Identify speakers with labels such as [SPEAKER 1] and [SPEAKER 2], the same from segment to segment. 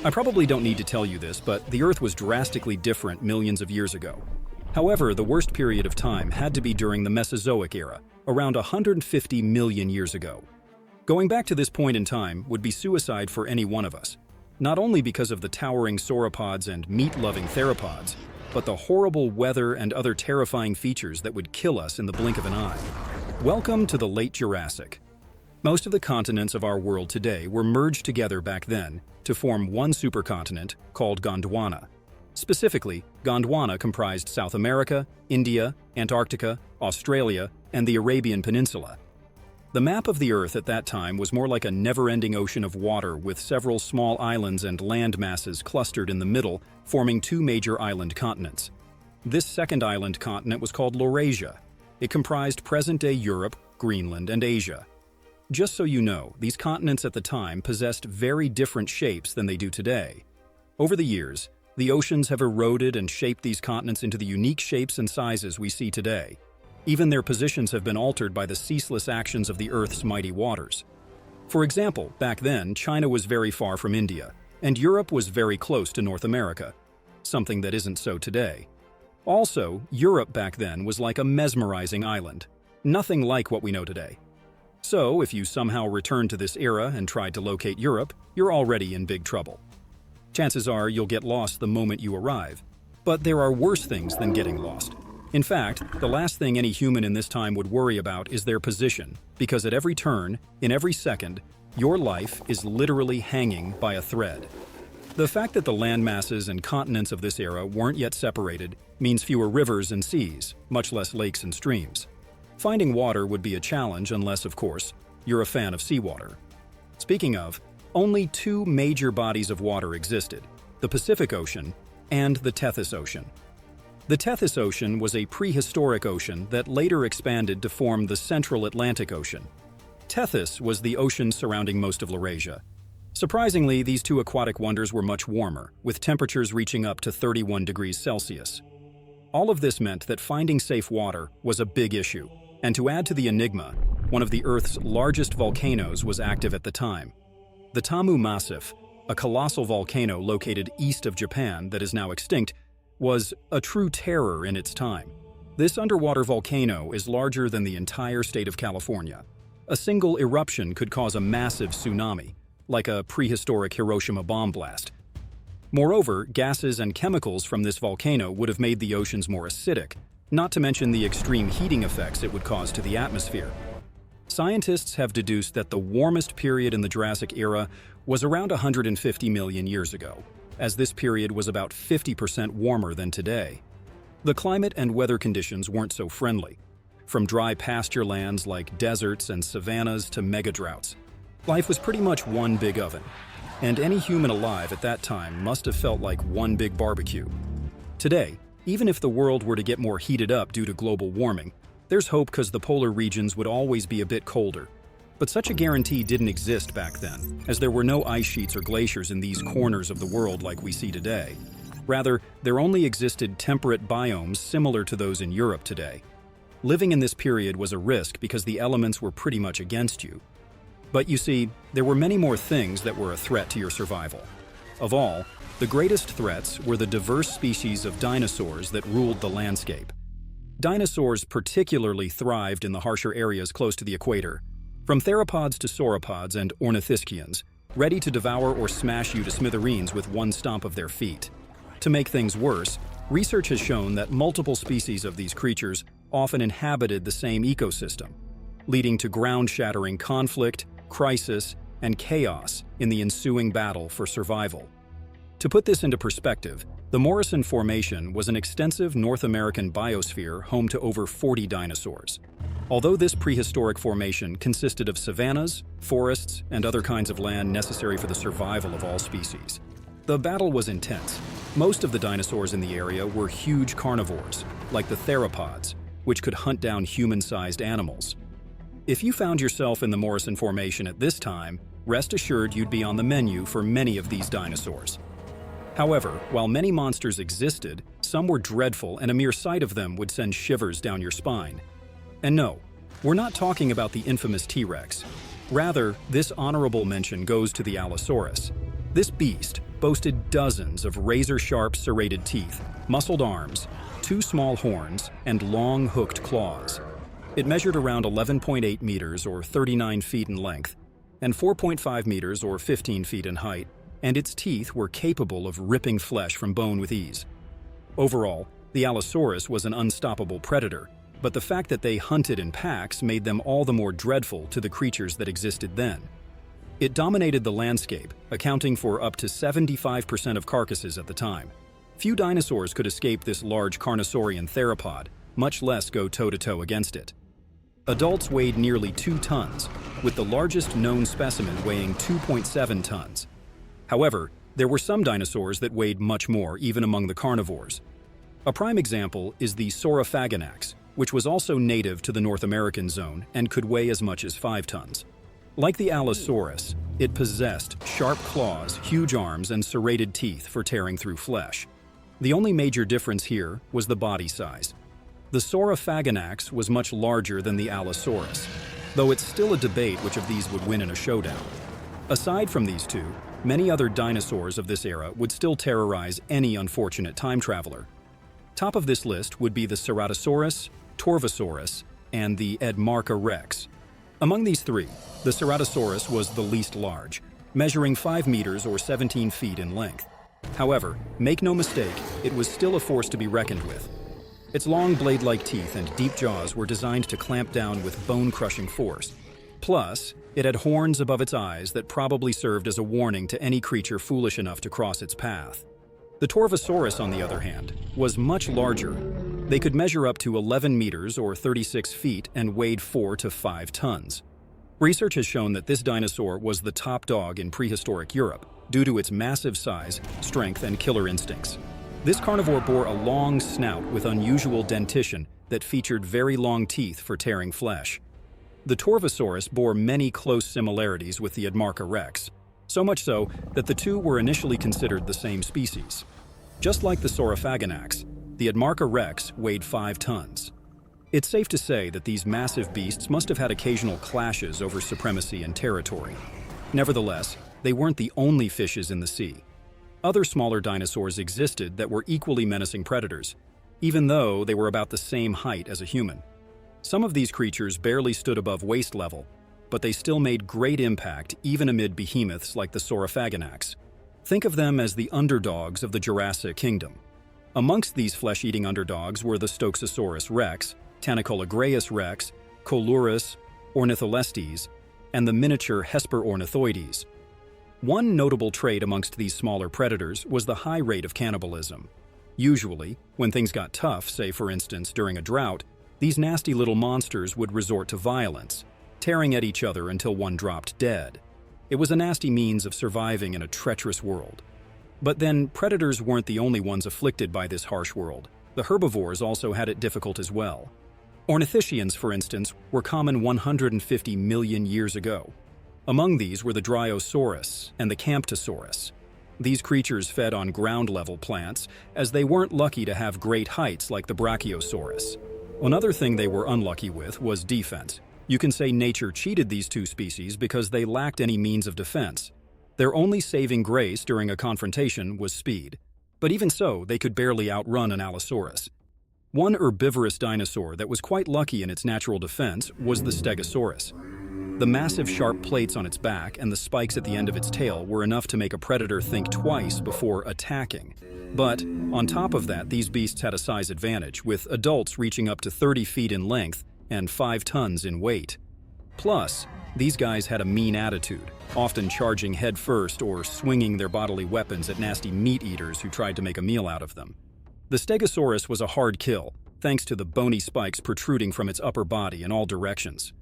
[SPEAKER 1] I probably don't need to tell you this, but the Earth was drastically different millions of years ago. However, the worst period of time had to be during the Mesozoic era, around 150 million years ago. Going back to this point in time would be suicide for any one of us, not only because of the towering sauropods and meat-loving theropods, but the horrible weather and other terrifying features that would kill us in the blink of an eye. Welcome to the late Jurassic. Most of the continents of our world today were merged together back then to form one supercontinent called Gondwana. Specifically, Gondwana comprised South America, India, Antarctica, Australia, and the Arabian Peninsula. The map of the Earth at that time was more like a never-ending ocean of water with several small islands and land masses clustered in the middle, forming two major island continents. This second island continent was called Laurasia. It comprised present-day Europe, Greenland, and Asia. Just so you know, these continents at the time possessed very different shapes than they do today. Over the years, the oceans have eroded and shaped these continents into the unique shapes and sizes we see today. Even their positions have been altered by the ceaseless actions of the Earth's mighty waters. For example, back then, China was very far from India, and Europe was very close to North America, something that isn't so today. Also, Europe back then was like a mesmerizing island, nothing like what we know today. So, if you somehow returned to this era and tried to locate Europe, you're already in big trouble. Chances are you'll get lost the moment you arrive, but there are worse things than getting lost. In fact, the last thing any human in this time would worry about is their position, because at every turn, in every second, your life is literally hanging by a thread. The fact that the land masses and continents of this era weren't yet separated means fewer rivers and seas, much less lakes and streams. Finding water would be a challenge unless, of course, you're a fan of seawater. Speaking of, only two major bodies of water existed, the Pacific Ocean and the Tethys Ocean. The Tethys Ocean was a prehistoric ocean that later expanded to form the Central Atlantic Ocean. Tethys was the ocean surrounding most of Laurasia. Surprisingly, these two aquatic wonders were much warmer, with temperatures reaching up to 31 degrees Celsius. All of this meant that finding safe water was a big issue, and to add to the enigma, one of the Earth's largest volcanoes was active at the time. The Tamu Massif, a colossal volcano located east of Japan that is now extinct, was a true terror in its time. This underwater volcano is larger than the entire state of California. A single eruption could cause a massive tsunami, like a prehistoric Hiroshima bomb blast. Moreover, gases and chemicals from this volcano would have made the oceans more acidic, not to mention the extreme heating effects it would cause to the atmosphere. Scientists have deduced that the warmest period in the Jurassic era was around 150 million years ago, as this period was about 50% warmer than today. The climate and weather conditions weren't so friendly, from dry pasture lands like deserts and savannas to mega-droughts. Life was pretty much one big oven, and any human alive at that time must have felt like one big barbecue. Today, even if the world were to get more heated up due to global warming, there's hope because the polar regions would always be a bit colder. But such a guarantee didn't exist back then, as there were no ice sheets or glaciers in these corners of the world like we see today. Rather, there only existed temperate biomes similar to those in Europe today. Living in this period was a risk because the elements were pretty much against you. But you see, there were many more things that were a threat to your survival. Of all, the greatest threats were the diverse species of dinosaurs that ruled the landscape. Dinosaurs particularly thrived in the harsher areas close to the equator, from theropods to sauropods and ornithischians, ready to devour or smash you to smithereens with one stomp of their feet. To make things worse, research has shown that multiple species of these creatures often inhabited the same ecosystem, leading to ground-shattering conflict, crisis, and chaos in the ensuing battle for survival. To put this into perspective, the Morrison Formation was an extensive North American biosphere home to over 40 dinosaurs. Although this prehistoric formation consisted of savannas, forests, and other kinds of land necessary for the survival of all species, the battle was intense. Most of the dinosaurs in the area were huge carnivores, like the theropods, which could hunt down human-sized animals. If you found yourself in the Morrison Formation at this time, rest assured you'd be on the menu for many of these dinosaurs. However, while many monsters existed, some were dreadful and a mere sight of them would send shivers down your spine. And no, we're not talking about the infamous T-Rex. Rather, this honorable mention goes to the Allosaurus. This beast, boasted dozens of razor-sharp serrated teeth, muscled arms, 2 small horns, and long hooked claws. It measured around 11.8 meters or 39 feet in length, and 4.5 meters or 15 feet in height, and its teeth were capable of ripping flesh from bone with ease. Overall, the Allosaurus was an unstoppable predator, but the fact that they hunted in packs made them all the more dreadful to the creatures that existed then. It dominated the landscape, accounting for up to 75% of carcasses at the time. Few dinosaurs could escape this large carnosaurian theropod, much less go toe-to-toe against it. Adults weighed nearly 2 tons, with the largest known specimen weighing 2.7 tons. However, there were some dinosaurs that weighed much more, even among the carnivores. A prime example is the Sauropods, which was also native to the North American zone and could weigh as much as 5 tons. Like the Allosaurus, it possessed sharp claws, huge arms, and serrated teeth for tearing through flesh. The only major difference here was the body size. The Sauropods was much larger than the Allosaurus, though it's still a debate which of these would win in a showdown. Aside from these two, many other dinosaurs of this era would still terrorize any unfortunate time traveler. Top of this list would be the Ceratosaurus, Torvosaurus, and the Edmarca rex. Among these three, the Ceratosaurus was the least large, measuring 5 meters or 17 feet in length. However, make no mistake, it was still a force to be reckoned with. Its long blade-like teeth and deep jaws were designed to clamp down with bone-crushing force. Plus, it had horns above its eyes that probably served as a warning to any creature foolish enough to cross its path. The Torvosaurus, on the other hand, was much larger. They could measure up to 11 meters or 36 feet and weighed 4 to 5 tons. Research has shown that this dinosaur was the top dog in prehistoric Europe due to its massive size, strength, and killer instincts. This carnivore bore a long snout with unusual dentition that featured very long teeth for tearing flesh. The Torvosaurus bore many close similarities with the Edmarca rex, so much so that the two were initially considered the same species. Just like the Sauropods, the Edmarca rex weighed 5 tons. It's safe to say that these massive beasts must have had occasional clashes over supremacy and territory. Nevertheless, they weren't the only fishes in the sea. Other smaller dinosaurs existed that were equally menacing predators, even though they were about the same height as a human. Some of these creatures barely stood above waist level, but they still made great impact even amid behemoths like the Sauropods. Think of them as the underdogs of the Jurassic kingdom. Amongst these flesh-eating underdogs were the Stegosaurus rex, Tanacolagreus rex, Coelurus, Ornitholestes, and the miniature Hesperornithoides. One notable trait amongst these smaller predators was the high rate of cannibalism. Usually, when things got tough, say for instance during a drought, these nasty little monsters would resort to violence, tearing at each other until one dropped dead. It was a nasty means of surviving in a treacherous world. But then, predators weren't the only ones afflicted by this harsh world. The herbivores also had it difficult as well. Ornithischians, for instance, were common 150 million years ago. Among these were the Dryosaurus and the Camptosaurus. These creatures fed on ground-level plants, as they weren't lucky to have great heights like the Brachiosaurus. Another thing they were unlucky with was defense. You can say nature cheated these two species because they lacked any means of defense. Their only saving grace during a confrontation was speed. But even so, they could barely outrun an Allosaurus. One herbivorous dinosaur that was quite lucky in its natural defense was the Stegosaurus. The massive sharp plates on its back and the spikes at the end of its tail were enough to make a predator think twice before attacking. But, on top of that, these beasts had a size advantage, with adults reaching up to 30 feet in length and 5 tons in weight. Plus, these guys had a mean attitude, often charging head first or swinging their bodily weapons at nasty meat eaters who tried to make a meal out of them. The Stegosaurus was a hard kill, thanks to the bony spikes protruding from its upper body in all directions.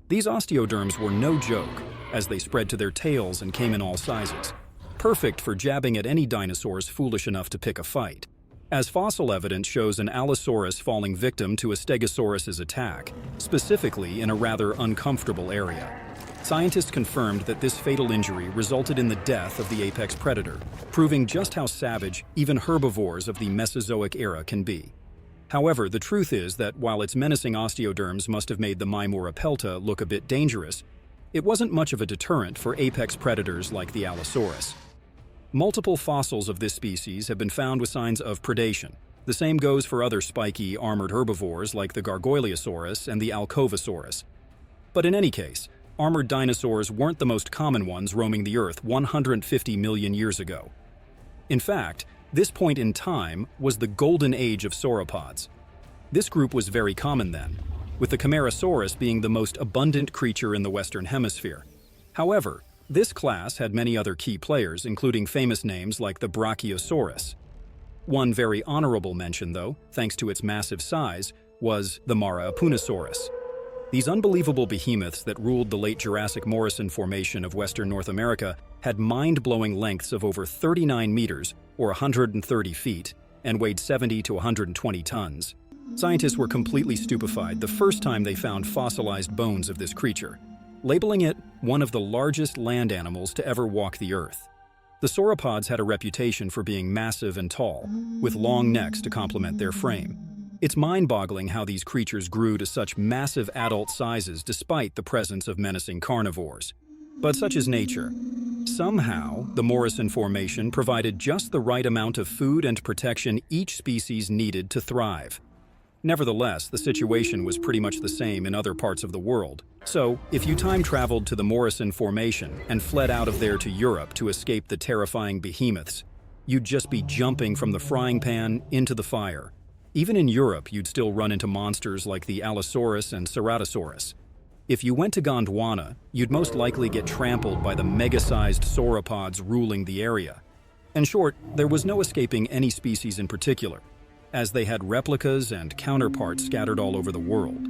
[SPEAKER 1] These osteoderms were no joke, as they spread to their tails and came in all sizes, perfect for jabbing at any dinosaurs foolish enough to pick a fight. As fossil evidence shows an Allosaurus falling victim to a Stegosaurus's attack, specifically in a rather uncomfortable area. Scientists confirmed that this fatal injury resulted in the death of the apex predator, proving just how savage even herbivores of the Mesozoic era can be. However, the truth is that while its menacing osteoderms must have made the Maimora pelta look a bit dangerous, it wasn't much of a deterrent for apex predators like the Allosaurus. Multiple fossils of this species have been found with signs of predation. The same goes for other spiky, armored herbivores like the Gargoyleosaurus and the Alcovosaurus. But in any case, armored dinosaurs weren't the most common ones roaming the Earth 150 million years ago. In fact, this point in time was the golden age of sauropods. This group was very common then, with the Camarasaurus being the most abundant creature in the Western Hemisphere. However, this class had many other key players, including famous names like the Brachiosaurus. One very honorable mention, though, thanks to its massive size, was the Mara-Apunosaurus. These unbelievable behemoths that ruled the late Jurassic Morrison Formation of Western North America had mind-blowing lengths of over 39 meters, or 130 feet, and weighed 70 to 120 tons. Scientists were completely stupefied the first time they found fossilized bones of this creature, labeling it one of the largest land animals to ever walk the Earth. The sauropods had a reputation for being massive and tall, with long necks to complement their frame. It's mind-boggling how these creatures grew to such massive adult sizes despite the presence of menacing carnivores. But such is nature. Somehow, the Morrison Formation provided just the right amount of food and protection each species needed to thrive. Nevertheless, the situation was pretty much the same in other parts of the world. So, if you time-traveled to the Morrison Formation and fled out of there to Europe to escape the terrifying behemoths, you'd just be jumping from the frying pan into the fire. Even in Europe, you'd still run into monsters like the Allosaurus and Ceratosaurus. If you went to Gondwana, you'd most likely get trampled by the mega-sized sauropods ruling the area. In short, there was no escaping any species in particular, as they had replicas and counterparts scattered all over the world.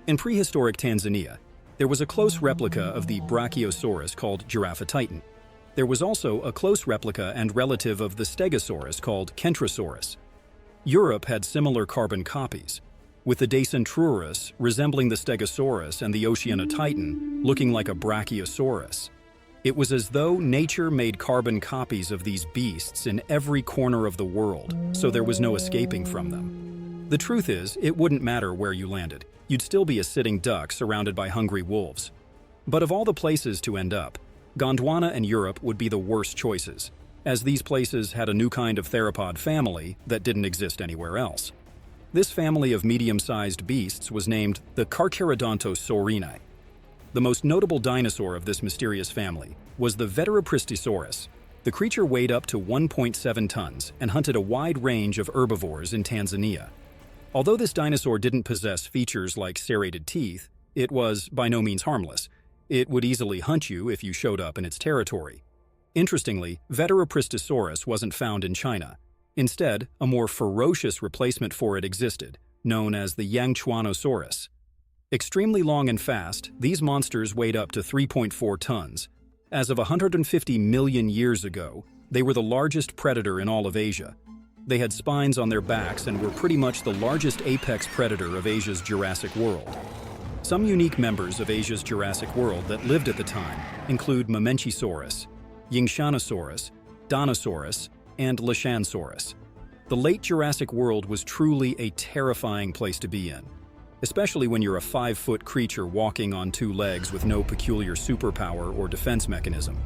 [SPEAKER 1] In prehistoric Tanzania, there was a close replica of the Brachiosaurus called Giraffatitan. There was also a close replica and relative of the Stegosaurus called Kentrosaurus. Europe had similar carbon copies, with the Dacentrurus resembling the Stegosaurus and the Oceanatitan looking like a Brachiosaurus. It was as though nature made carbon copies of these beasts in every corner of the world, so there was no escaping from them. The truth is, it wouldn't matter where you landed. You'd still be a sitting duck surrounded by hungry wolves. But of all the places to end up, Gondwana and Europe would be the worst choices, as these places had a new kind of theropod family that didn't exist anywhere else. This family of medium-sized beasts was named the Carcharodontosaurinae. The most notable dinosaur of this mysterious family was the Veteropristosaurus. The creature weighed up to 1.7 tons and hunted a wide range of herbivores in Tanzania. Although this dinosaur didn't possess features like serrated teeth, it was by no means harmless. It would easily hunt you if you showed up in its territory. Interestingly, Veteropristosaurus wasn't found in China. Instead, a more ferocious replacement for it existed, known as the Yangchuanosaurus. Extremely long and fast, these monsters weighed up to 3.4 tons. As of 150 million years ago, they were the largest predator in all of Asia. They had spines on their backs and were pretty much the largest apex predator of Asia's Jurassic world. Some unique members of Asia's Jurassic world that lived at the time include Mamenchisaurus, Yingxianosaurus, Dinosaurus, and Lashansaurus. The late Jurassic world was truly a terrifying place to be in, especially when you're a 5-foot creature walking on 2 legs with no peculiar superpower or defense mechanism.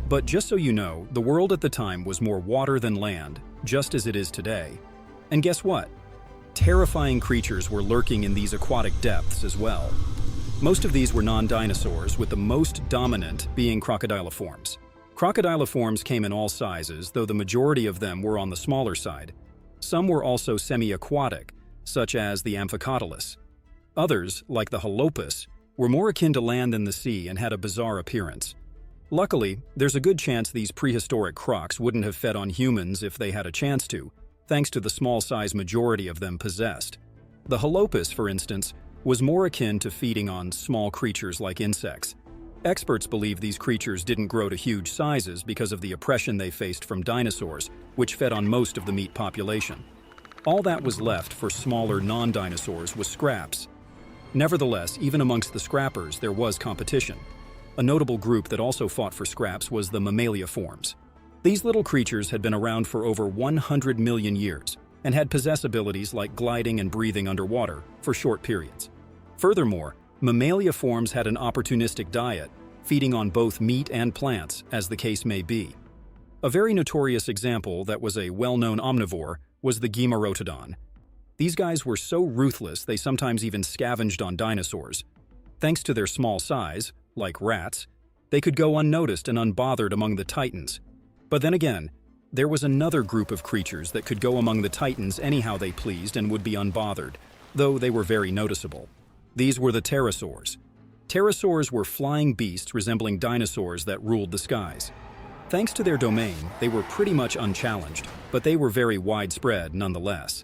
[SPEAKER 1] But just so you know, the world at the time was more water than land, just as it is today. And guess what? Terrifying creatures were lurking in these aquatic depths as well. Most of these were non-dinosaurs, with the most dominant being crocodiliforms. Crocodiliforms came in all sizes, though the majority of them were on the smaller side. Some were also semi-aquatic, such as the Amphicotylus. Others, like the Holopus, were more akin to land than the sea and had a bizarre appearance. Luckily, there's a good chance these prehistoric crocs wouldn't have fed on humans if they had a chance to, thanks to the small size majority of them possessed. The Holopus, for instance, was more akin to feeding on small creatures like insects. Experts believe these creatures didn't grow to huge sizes because of the oppression they faced from dinosaurs, which fed on most of the meat population. All that was left for smaller non-dinosaurs was scraps. Nevertheless, even amongst the scrappers, there was competition. A notable group that also fought for scraps was the mammaliaforms. These little creatures had been around for over 100 million years and had possessed abilities like gliding and breathing underwater for short periods. Furthermore, mammaliaforms had an opportunistic diet, feeding on both meat and plants, as the case may be. A very notorious example that was a well-known omnivore was the Guimarotodon. These guys were so ruthless they sometimes even scavenged on dinosaurs. Thanks to their small size, like rats, they could go unnoticed and unbothered among the titans. But then again, there was another group of creatures that could go among the titans anyhow they pleased and would be unbothered, though they were very noticeable. These were the Pterosaurs. Pterosaurs were flying beasts resembling dinosaurs that ruled the skies. Thanks to their domain, they were pretty much unchallenged, but they were very widespread nonetheless.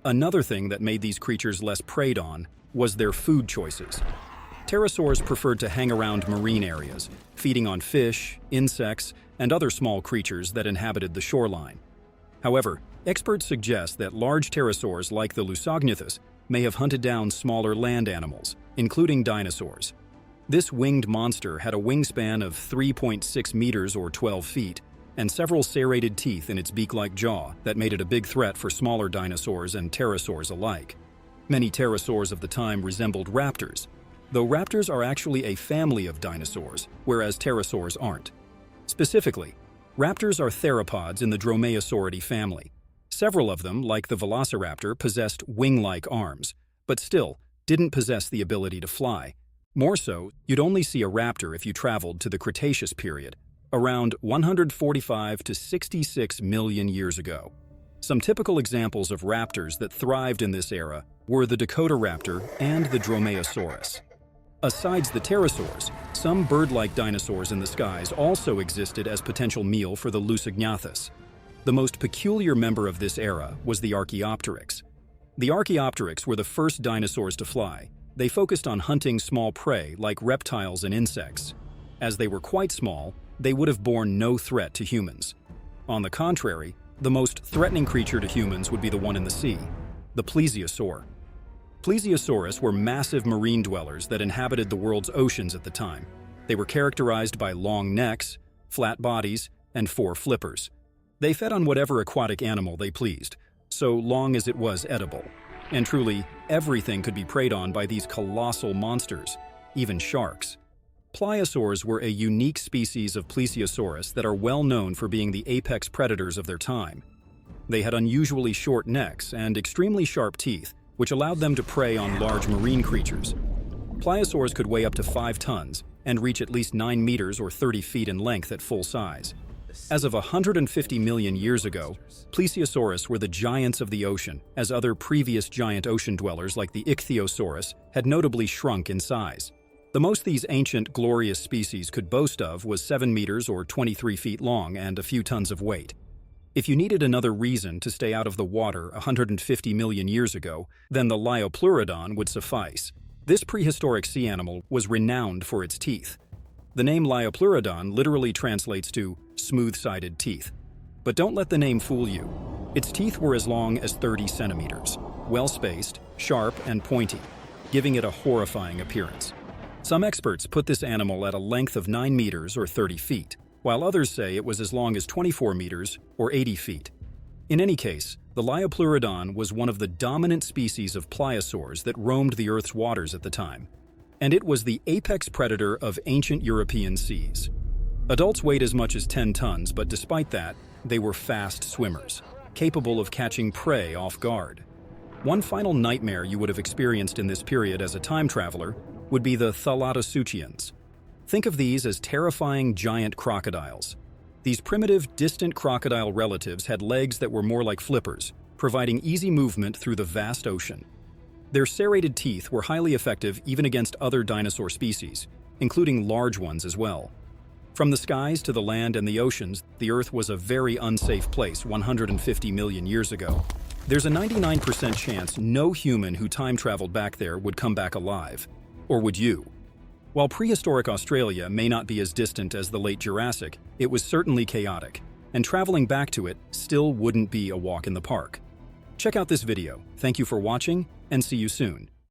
[SPEAKER 1] Another thing that made these creatures less preyed on was their food choices. Pterosaurs preferred to hang around marine areas, feeding on fish, insects, and other small creatures that inhabited the shoreline. However, experts suggest that large pterosaurs like the Lusognathus may have hunted down smaller land animals, including dinosaurs. This winged monster had a wingspan of 3.6 meters or 12 feet, and several serrated teeth in its beak-like jaw that made it a big threat for smaller dinosaurs and pterosaurs alike. Many pterosaurs of the time resembled raptors, though raptors are actually a family of dinosaurs, whereas pterosaurs aren't. Specifically, raptors are theropods in the Dromaeosauridae family. Several of them, like the velociraptor, possessed wing-like arms, but still didn't possess the ability to fly. More so, you'd only see a raptor if you traveled to the Cretaceous period, around 145 to 66 million years ago. Some typical examples of raptors that thrived in this era were the Dakotaraptor and the Dromaeosaurus. Asides the pterosaurs, some bird-like dinosaurs in the skies also existed as potential meal for the Lusognathus. The most peculiar member of this era was the Archaeopteryx. The Archaeopteryx were the first dinosaurs to fly. They focused on hunting small prey like reptiles and insects. As they were quite small, they would have borne no threat to humans. On the contrary, the most threatening creature to humans would be the one in the sea, the Plesiosaur. Plesiosaurus were massive marine dwellers that inhabited the world's oceans at the time. They were characterized by long necks, flat bodies, and 4 flippers. They fed on whatever aquatic animal they pleased, so long as it was edible. And truly, everything could be preyed on by these colossal monsters, even sharks. Pliosaurs were a unique species of Plesiosaurus that are well known for being the apex predators of their time. They had unusually short necks and extremely sharp teeth, which allowed them to prey on large marine creatures. Pliosaurs could weigh up to 5 tons and reach at least 9 meters or 30 feet in length at full size. As of 150 million years ago, Plesiosaurus were the giants of the ocean, as other previous giant ocean dwellers like the Ichthyosaurus had notably shrunk in size. The most these ancient, glorious species could boast of was 7 meters or 23 feet long and a few tons of weight. If you needed another reason to stay out of the water 150 million years ago, then the Liopleurodon would suffice. This prehistoric sea animal was renowned for its teeth. The name Liopleurodon literally translates to smooth-sided teeth. But don't let the name fool you. Its teeth were as long as 30 centimeters, well-spaced, sharp, and pointy, giving it a horrifying appearance. Some experts put this animal at a length of 9 meters or 30 feet, while others say it was as long as 24 meters or 80 feet. In any case, the Liopleurodon was one of the dominant species of pliosaurs that roamed the Earth's waters at the time, and it was the apex predator of ancient European seas. Adults weighed as much as 10 tons, but despite that, they were fast swimmers, capable of catching prey off guard. One final nightmare you would have experienced in this period as a time traveler would be the Thalattosuchians. Think of these as terrifying giant crocodiles. These primitive, distant crocodile relatives had legs that were more like flippers, providing easy movement through the vast ocean. Their serrated teeth were highly effective even against other dinosaur species, including large ones as well. From the skies to the land and the oceans, the Earth was a very unsafe place 150 million years ago. There's a 99% chance no human who time traveled back there would come back alive. Or would you? While prehistoric Australia may not be as distant as the late Jurassic, it was certainly chaotic, and traveling back to it still wouldn't be a walk in the park. Check out this video. Thank you for watching, and see you soon.